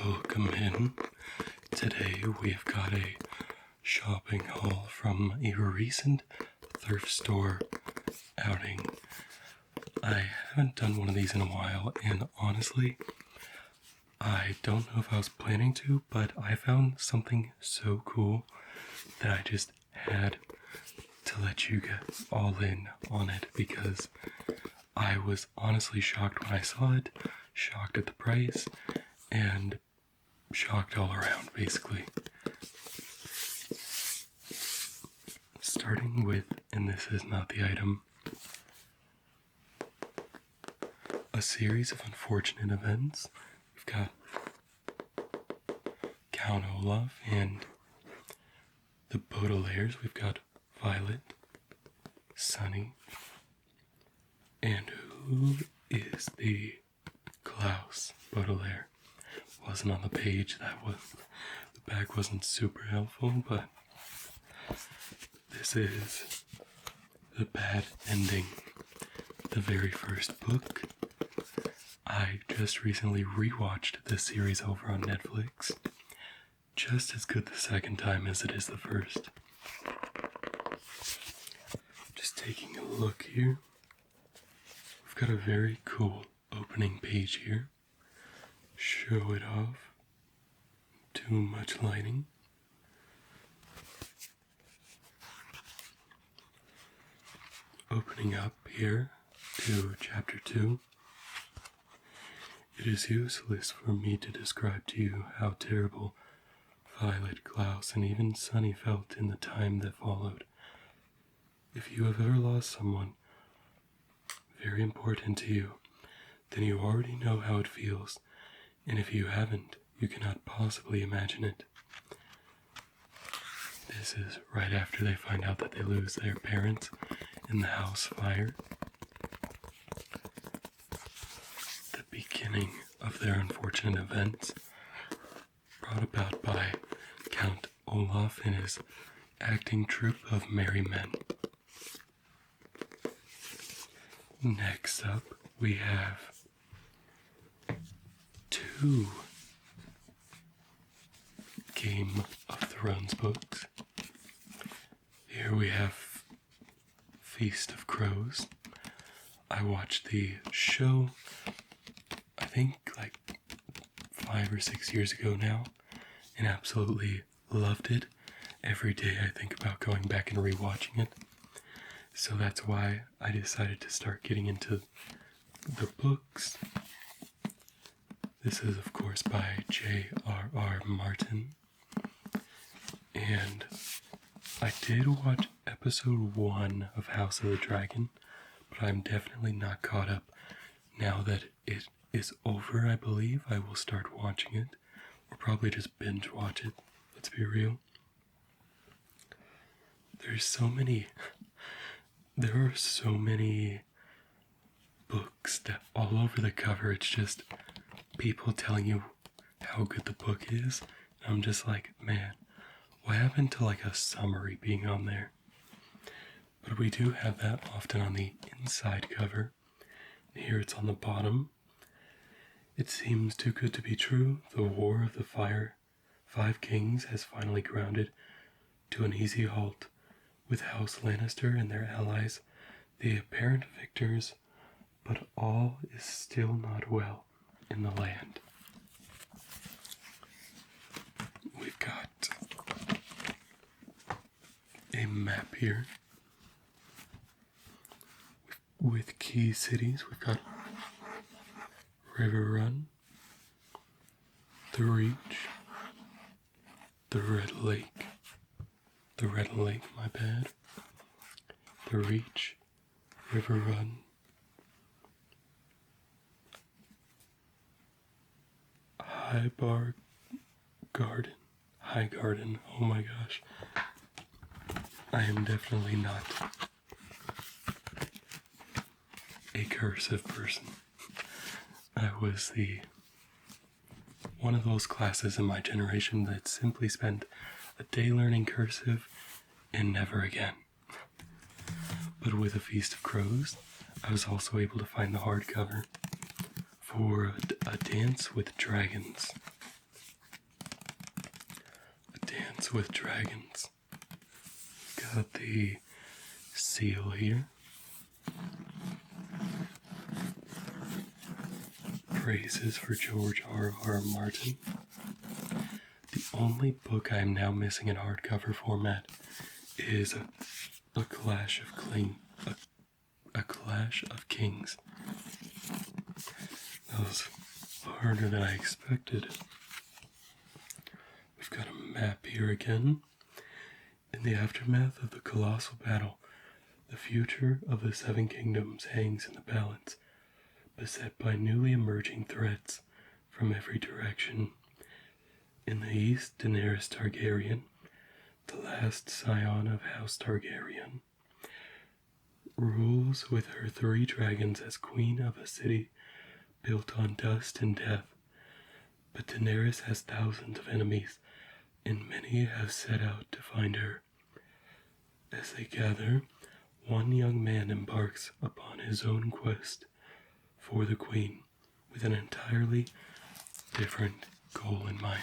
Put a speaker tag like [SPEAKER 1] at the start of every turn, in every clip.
[SPEAKER 1] Welcome in. Today we've got a shopping haul from a recent thrift store outing. I haven't done one of these in a while, and honestly, I don't know if I was planning to, but I found something so cool that I just had to let you get all in on it because I was honestly shocked when I saw it, shocked at the price, and shocked all around, basically. Starting with, and this is not the item, a series of unfortunate events. We've got Count Olaf and the Baudelaires. We've got Violet, Sunny, and who is the Klaus Baudelaire? Wasn't on the page. The back wasn't super helpful, but this is the bad ending. The very first book. I just recently rewatched this series over on Netflix. Just as good the second time as it is the first. Just taking a look here. We've got a very cool opening page here. Show it off. Too much lighting. Opening up here to chapter 2. It is useless for me to describe to you how terrible Violet, Klaus, and even Sunny felt in the time that followed. If you have ever lost someone very important to you, then you already know how it feels, and if you haven't, you cannot possibly imagine it. This is right after they find out that they lose their parents in the house fire. The beginning of their unfortunate events, brought about by Count Olaf and his acting troupe of merry men. Next up, we have two Game of Thrones books. Here we have Feast of Crows. I watched the show, I think like 5 or 6 years ago now, and absolutely loved it. Every day I think about going back and rewatching it. So that's why I decided to start getting into the books. This is, of course, by J.R.R. Martin. And I did watch episode 1 of House of the Dragon, but I'm definitely not caught up. Now that it is over, I believe, I will start watching it. Or probably just binge watch it. Let's be real. There are so many books that all over the cover it's just people telling you how good the book is. And I'm just like, man, what happened to like a summary being on there? But we do have that often on the inside cover. Here it's on the bottom. It seems too good to be true. The War of the Five Kings has finally grounded to an easy halt, with House Lannister and their allies the apparent victors, but all is still not well in the land. We've got a map here with key cities. We've got River Run, the Reach, the Red Lake, my bad, the Reach, River Run, High Garden, oh my gosh. I am definitely not a cursive person. I was one of those classes in my generation that simply spent a day learning cursive and never again. But with A Feast of Crows, I was also able to find the hardcover for A Dance with Dragons. books with dragons. Got the seal here. Praises for George R.R. Martin. The only book I am now missing in hardcover format is A Clash of Kings. That was harder than I expected. We've got a map here again. In the aftermath of the colossal battle, the future of the Seven Kingdoms hangs in the balance, beset by newly emerging threats from every direction. In the east, Daenerys Targaryen, the last scion of House Targaryen, rules with her 3 dragons as queen of a city built on dust and death. But Daenerys has thousands of enemies, and many have set out to find her. As they gather, one young man embarks upon his own quest for the queen with an entirely different goal in mind.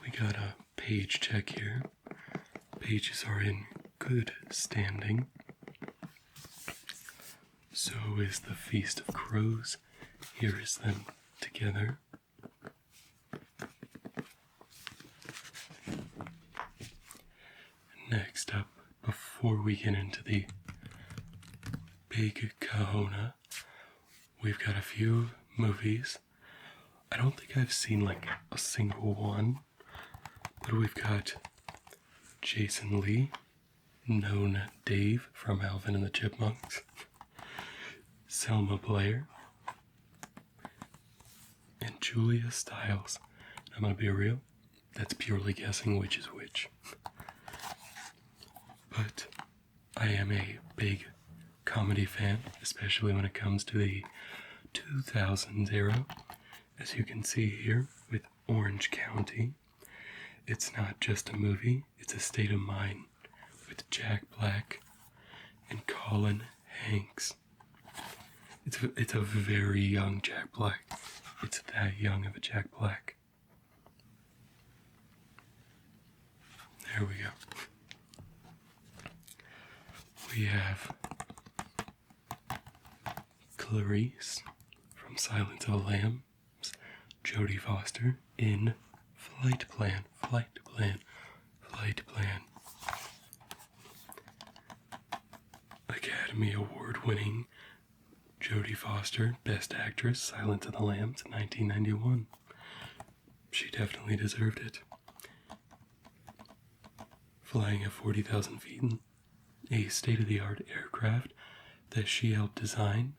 [SPEAKER 1] We got a page check here. Pages are in good standing. So is the Feast of Crows. Here is them together. Next up, before we get into the big kahuna, we've got a few movies. I don't think I've seen like a single one, but we've got Jason Lee, known Dave from Alvin and the Chipmunks, Selma Blair, and Julia Stiles. I'm gonna be real, that's purely guessing which is which. But I am a big comedy fan, especially when it comes to the 2000s era. As you can see here with Orange County, it's not just a movie, it's a state of mind with Jack Black and Colin Hanks. It's a very young Jack Black. It's that young of a Jack Black. There we go. We have Clarice from Silence of the Lambs, Jodie Foster in Flight Plan. Academy Award winning Jodie Foster, Best Actress, Silence of the Lambs, 1991. She definitely deserved it. Flying at 40,000 feet in a state-of-the-art aircraft that she helped design,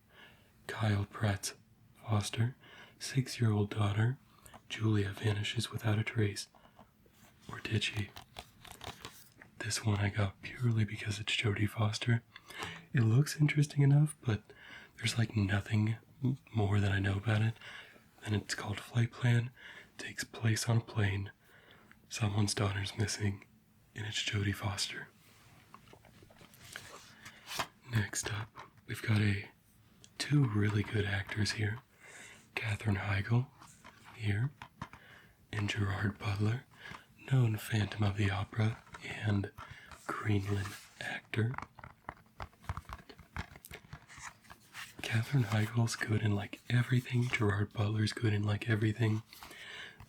[SPEAKER 1] Kyle Pratt's Foster, 6-year-old daughter, Julia, vanishes without a trace. Or did she? This one I got purely because it's Jodie Foster. It looks interesting enough, but there's like nothing more that I know about it. And it's called Flight Plan, takes place on a plane, someone's daughter's missing, and it's Jodie Foster. Next up, we've got 2 really good actors here. Katherine Heigl here, and Gerard Butler, known Phantom of the Opera and Greenland actor. Katherine Heigl's good in like everything. Gerard Butler's good in like everything.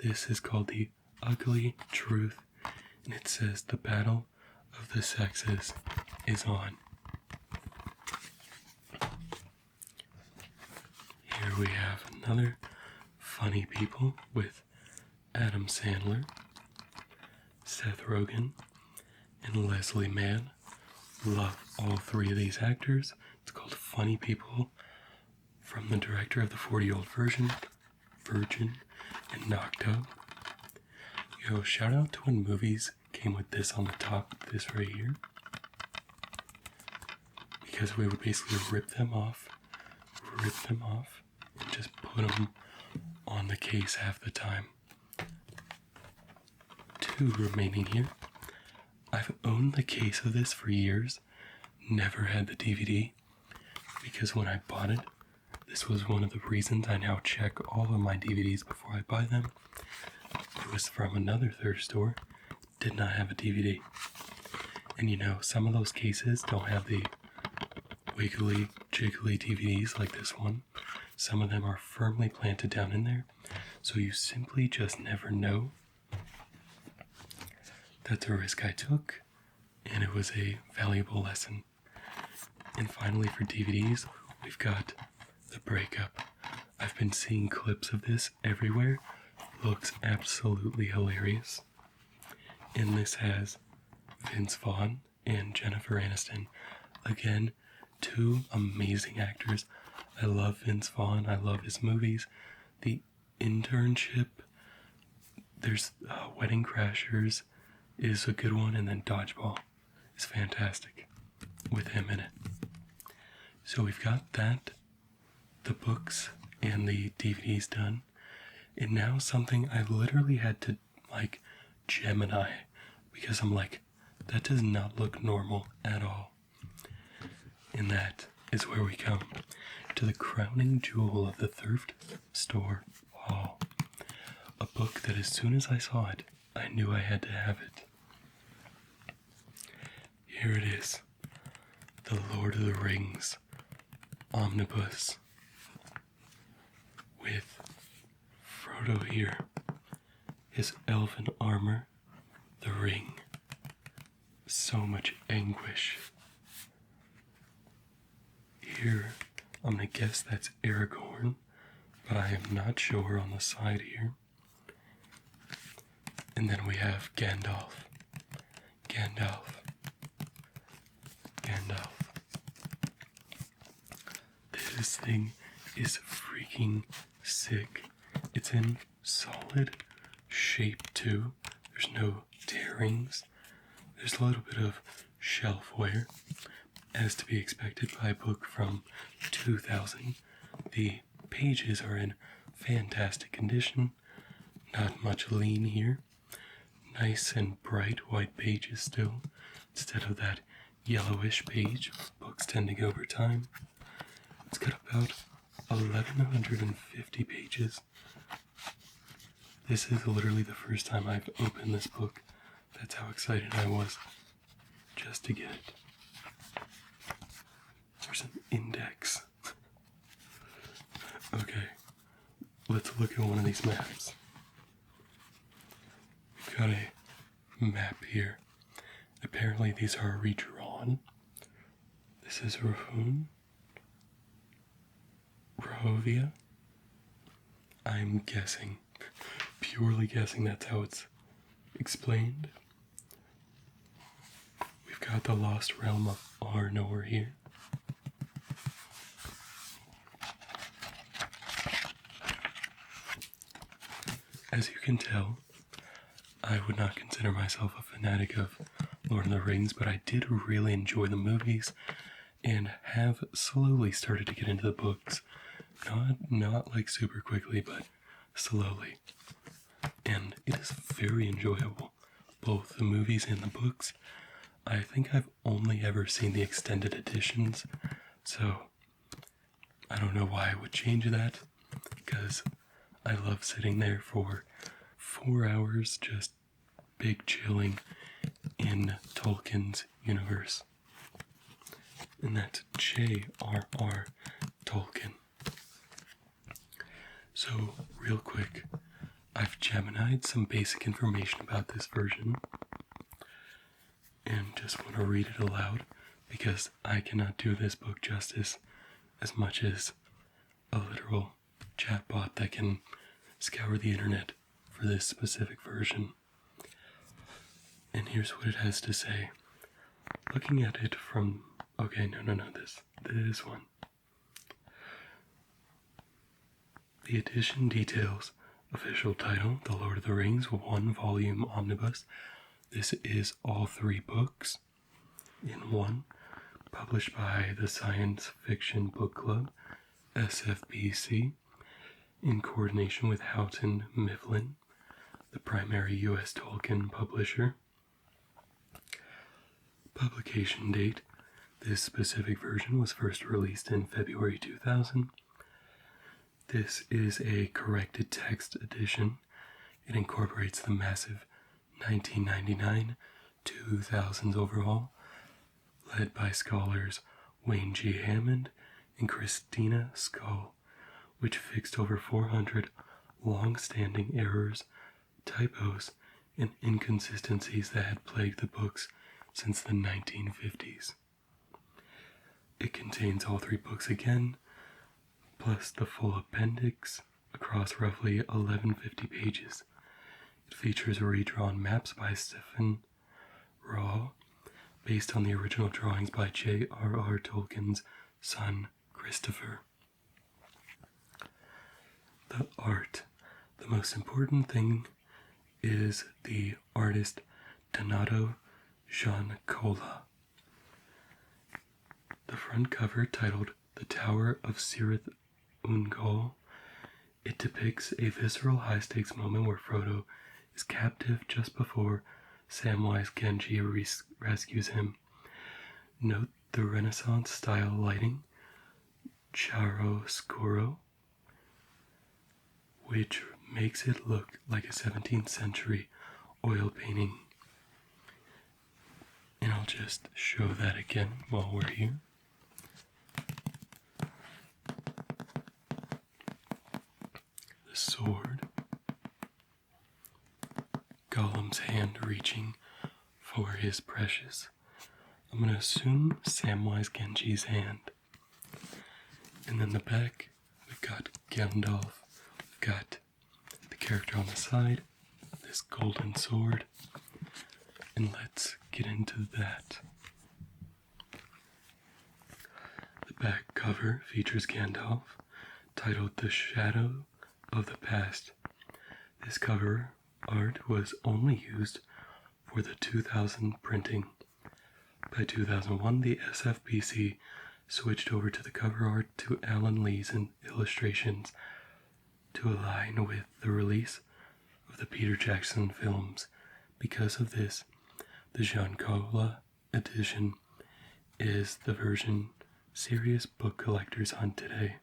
[SPEAKER 1] This is called The Ugly Truth, and it says the battle of the sexes is on. Here we have another Funny People with Adam Sandler, Seth Rogen, and Leslie Mann. Love all 3 of these actors. It's called Funny People, from the director of The 40-Year-Old Virgin, and Knocked Up. Yo, shout out to when movies came with this on the top, this right here. Because we would basically rip them off, and just put them on the case half the time. 2 remaining here. I've owned the case of this for years, never had the DVD, because when I bought it, this was one of the reasons I now check all of my DVDs before I buy them. was from another thrift store, did not have a DVD. And you know, some of those cases don't have the wiggly, jiggly DVDs like this one. Some of them are firmly planted down in there, so you simply just never know. That's a risk I took, and it was a valuable lesson. And finally, for DVDs, we've got The Breakup. I've been seeing clips of this everywhere. Looks absolutely hilarious. And this has Vince Vaughn and Jennifer Aniston. Again, two amazing actors. I love Vince Vaughn. I love his movies. The Internship. There's Wedding Crashers is a good one, and then Dodgeball is fantastic with him in it. So we've got that, the books and the DVDs done, and now something I literally had to Gemini, because I'm like, that does not look normal at all. And that is where we come to the crowning jewel of the thrift store haul. A book that as soon as I saw it, I knew I had to have it. Here it is, The Lord of the Rings omnibus with Frodo here, his elven armor, the ring, so much anguish. Here, I'm gonna guess that's Aragorn, but I am not sure on the side here. And then we have Gandalf. This thing is freaking sick. It's in solid shape too. There's no tearings. There's a little bit of shelf wear, as to be expected by a book from 2000. The pages are in fantastic condition. Not much lean here. Nice and bright white pages still, instead of that yellowish page books tend to go over time. It's got about 1,150 pages. This is literally the first time I've opened this book. That's how excited I was just to get it. There's an index. Okay, let's look at one of these maps. We've got a map here. Apparently these are redrawn. This is Rahovia. I'm guessing, purely guessing that's how it's explained. We've got the Lost Realm of Arnor here. As you can tell, I would not consider myself a fanatic of Lord of the Rings, but I did really enjoy the movies and have slowly started to get into the books. Not like super quickly, but slowly. And it is very enjoyable, both the movies and the books. I think I've only ever seen the extended editions, so I don't know why I would change that, because I love sitting there for 4 hours just big chilling in Tolkien's universe. And that's J.R.R. Tolkien. So, real quick, I've Gemini'd some basic information about this version and just want to read it aloud because I cannot do this book justice as much as a literal chatbot that can scour the internet for this specific version. And here's what it has to say. Looking at it from, this one. The edition details official title, The Lord of the Rings 1-volume omnibus. This is all 3 books in one, published by the Science Fiction Book Club, SFBC, in coordination with Houghton Mifflin, the primary U.S. Tolkien publisher. Publication date. This specific version was first released in February 2000. This is a corrected text edition It incorporates the massive 1999 2000s overhaul, led by scholars Wayne G. Hammond and Christina Scull, which fixed over 400 long-standing errors, typos, and inconsistencies that had plagued the books since the 1950s. It contains all 3 books again, plus the full appendix across roughly 1150 pages. It features redrawn maps by Stephen Raw, based on the original drawings by J.R.R. Tolkien's son, Christopher. The art. The most important thing is the artist Donato Giancola. The front cover, titled The Tower of Cirith Ungol, it depicts a visceral high-stakes moment where Frodo is captive just before Samwise Gamgee rescues him. Note the Renaissance-style lighting, chiaroscuro, which makes it look like a 17th century oil painting. And I'll just show that again while we're here. The sword, Gollum's hand reaching for his precious. I'm going to assume Samwise Gamgee's hand. And then the back, we've got Gandalf, we've got the character on the side, this golden sword, and let's get into that. The back cover features Gandalf, titled The Shadow of the Past. This cover art was only used for the 2000 printing. By 2001, the SFPC switched over to the cover art to Alan Lee's illustrations to align with the release of the Peter Jackson films. Because of this, the Giancola edition is the version serious book collectors hunt today.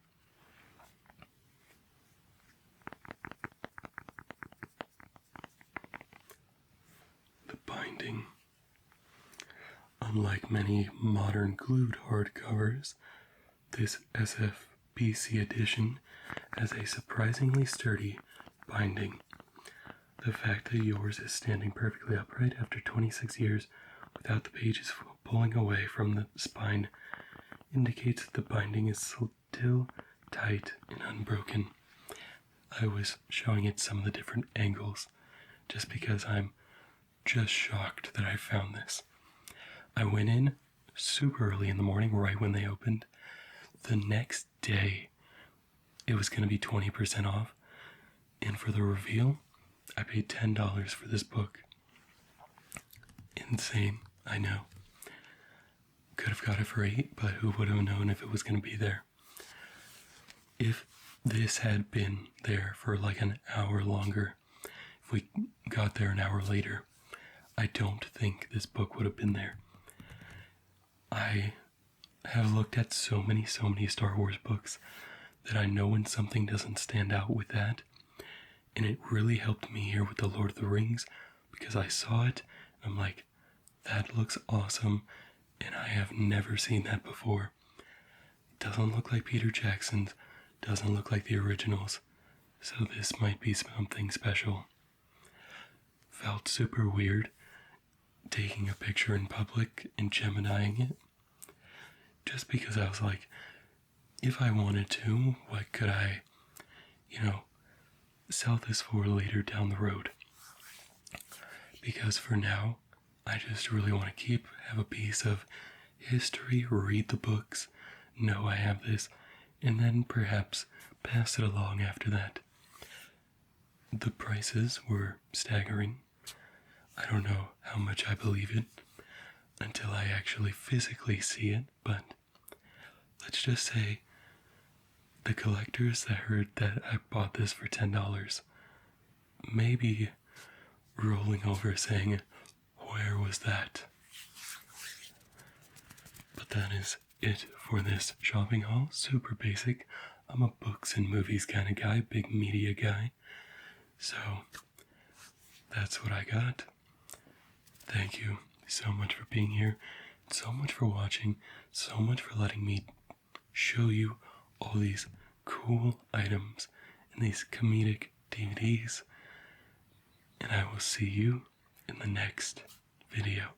[SPEAKER 1] The binding. Unlike many modern glued hardcovers, this SFPC edition has a surprisingly sturdy binding. The fact that yours is standing perfectly upright after 26 years without the pages pulling away from the spine indicates that the binding is still tight and unbroken. I was showing it some of the different angles just because I'm just shocked that I found this. I went in super early in the morning, right when they opened. The next day, it was going to be 20% off. And for the reveal, I paid $10 for this book. Insane, I know. Could have got it for $8, but who would have known if it was going to be there? If this had been there for like an hour longer, if we got there an hour later, I don't think this book would have been there. I have looked at so many Star Wars books that I know when something doesn't stand out with that. And it really helped me here with the Lord of the Rings because I saw it and I'm like, that looks awesome and I have never seen that before. It doesn't look like Peter Jackson's, doesn't look like the originals, so this might be something special. Felt super weird taking a picture in public and Geminiing it, just because I was like, if I wanted to, what could I, sell this for later down the road? Because for now, I just really want to have a piece of history, read the books, know I have this, and then perhaps pass it along after that. The prices were staggering. I don't know how much I believe it until I actually physically see it, but let's just say the collectors that heard that I bought this for $10 may be rolling over saying, where was that? But that is it for this shopping haul. Super basic. I'm a books and movies kind of guy, big media guy. So that's what I got. Thank you so much for being here, so much for watching, so much for letting me show you all these cool items and these comedic DVDs. And I will see you in the next video.